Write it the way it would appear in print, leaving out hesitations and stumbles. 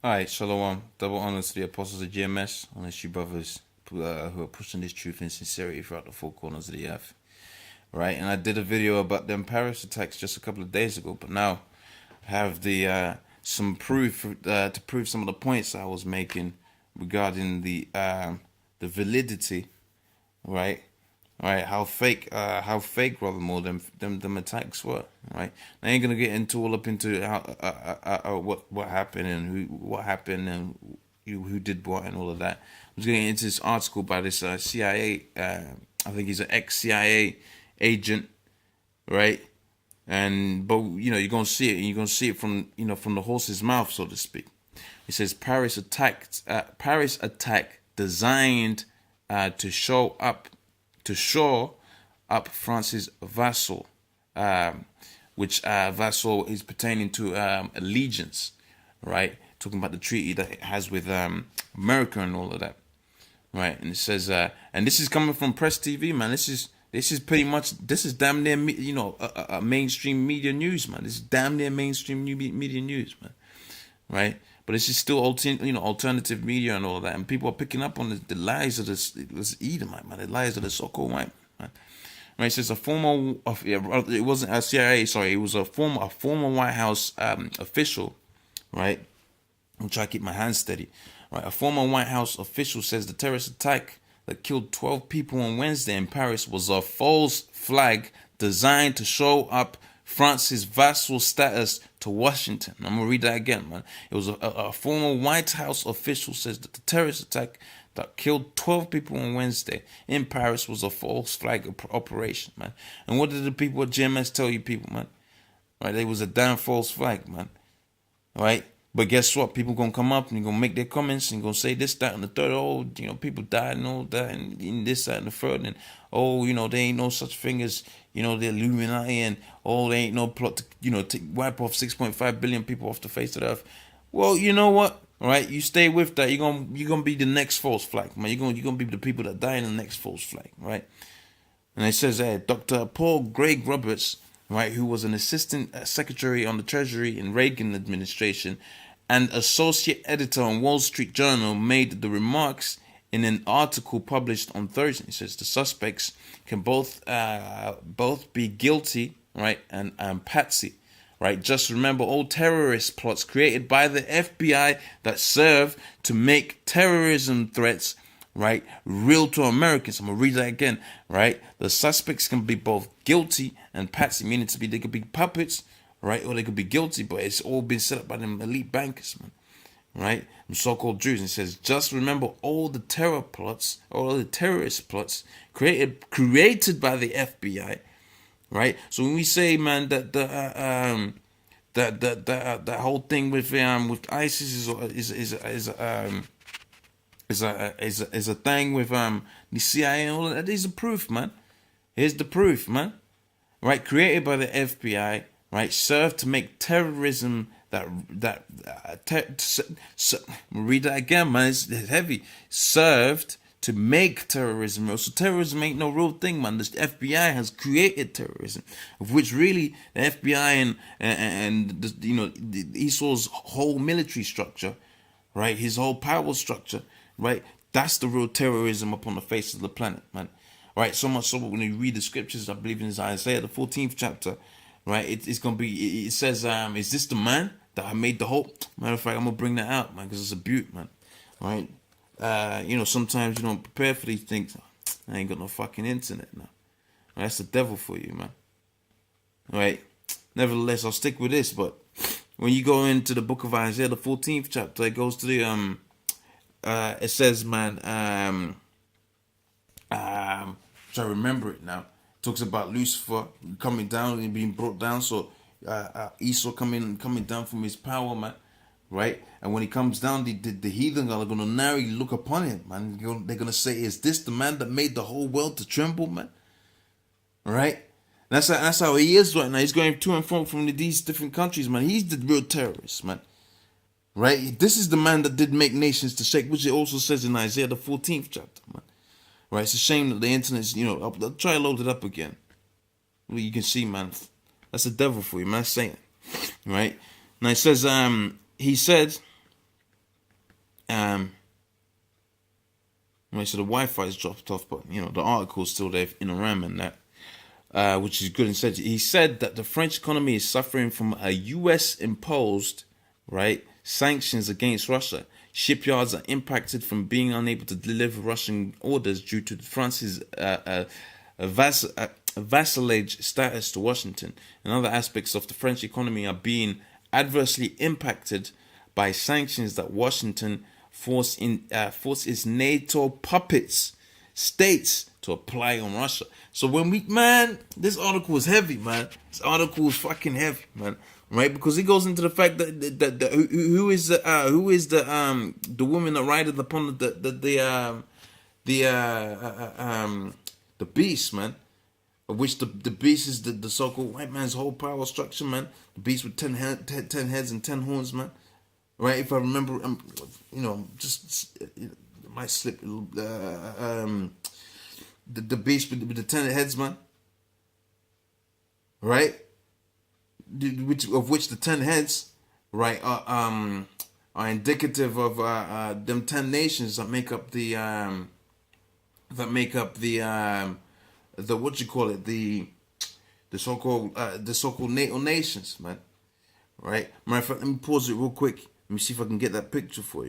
Alright, Shalom. Double honors to the apostles of GMS, honest you brothers who are pushing this truth and sincerity throughout the four corners of the earth. Right, and I did a video about them Paris attacks just a couple of days ago, but now I have the some proof to prove some of the points I was making regarding the validity, right? Right, how fake rather more them attacks were, right? I ain't gonna get into all up into how what happened and what happened and who did what and all of that. I'm just getting into this article by this CIA. I think he's an ex-CIA agent, right? And but you're gonna see it, and you're gonna see it from from the horse's mouth, so to speak. It says Paris attack designed to show up France's vassal, which vassal is pertaining to allegiance, right? Talking about the treaty that it has with America and all of that, right? And it says, and this is coming from Press TV, man. This is pretty much, this is damn near a mainstream media news, man. This is damn near mainstream media news, man, right? But this is still alternative media and all of that, and people are picking up on the lies of this Edomite, man, the lies of the so-called white man. Right, it says it wasn't a CIA, sorry, it was a former White House official, right? I'm trying to keep my hands steady. Right, a former White House official says the terrorist attack that killed 12 people on Wednesday in Paris was a false flag designed to show up France's vassal status to Washington. I'm going to read that again, man. It was a former White House official says that the terrorist attack that killed 12 people on Wednesday in Paris was a false flag operation, man. And what did the people at GMS tell you people, man? Right, it was a damn false flag, man. Right? But guess what? People gonna come up and gonna make their comments and gonna say this, that, and the third. Oh, people died and all that, and this, that, and the third. And oh, there ain't no such thing as the Illuminati, and oh, there ain't no plot to wipe off 6.5 billion people off the face of the earth. Well, you know what? All right, you stay with that. You're gonna be the next false flag, man. You're gonna be the people that die in the next false flag, right? And it says Dr. Paul Greg Roberts, right, who was an assistant secretary on the Treasury in Reagan administration and associate editor on Wall Street Journal, made the remarks in an article published on Thursday. He says the suspects can both be guilty, right, and patsy, right. Just remember all terrorist plots created by the FBI that serve to make terrorism threats, right, real to Americans. I'm gonna read that again, right. The suspects can be both guilty and patsy, meaning they could be puppets, right, or they could be guilty, but it's all been set up by them elite bankers, man, right, them so-called Jews. And it says, just remember all the terrorist plots created by the FBI, right. So when we say, man, that that whole thing with ISIS is a thing with the CIA and all that is the proof, man. Here's the proof, man. Right, created by the FBI, right, served to make terrorism read that again, man. It's heavy. Served to make terrorism real. So terrorism ain't no real thing, man. The FBI has created terrorism, of which really the FBI and Esau's whole military structure, right, his whole power structure, right, that's the real terrorism upon the face of the planet, man. Right, so much so when you read the scriptures, I believe in Isaiah, the 14th chapter, right, it's going to be, it says, is this the man that I made the whole, matter of fact, I'm going to bring that out, man, because it's a beaut, man, right, sometimes you don't prepare for these things. I ain't got no fucking internet now, right? That's the devil for you, man, right. Nevertheless, I'll stick with this, but when you go into the book of Isaiah, the 14th chapter, it goes to the, it says, man, try to remember it now. It talks about Lucifer coming down and being brought down. So Esau coming down from his power, man. Right? And when he comes down, the heathen are going to narrowly look upon him, man. They're going to say, is this the man that made the whole world to tremble, man? Right? That's how he is right now. He's going to and from these different countries, man. He's the real terrorist, man. Right? This is the man that did make nations to shake, which it also says in Isaiah the 14th chapter, man. Right, it's a shame that the internet's, I'll try to load it up again. Well, you can see, man, that's the devil for you, man, that's Satan. Right? Now it says, he said, Right, so the Wi-Fi is dropped off, but the article is still there in Iran and that, which is good. Instead, he said that the French economy is suffering from a U.S. imposed, right, sanctions against Russia. Shipyards are impacted from being unable to deliver Russian orders due to France's vassalage status to Washington. And other aspects of the French economy are being adversely impacted by sanctions that Washington force its NATO puppets states to apply on Russia. So this article is heavy, man. This article is fucking heavy, man. Right? Because it goes into the fact that who is the woman that rideth upon the beast, man. Of which the beast is the so-called white man's whole power structure, man. The beast with 10 heads and 10 horns, man. Right? If I remember, just it might slip. The beast with the 10 heads, man. Right? Of which the 10 heads, right, are indicative of them 10 nations that make up the what you call it, the so-called NATO nations, man. Right? Matter of fact, let me pause it real quick. Let me see if I can get that picture for you.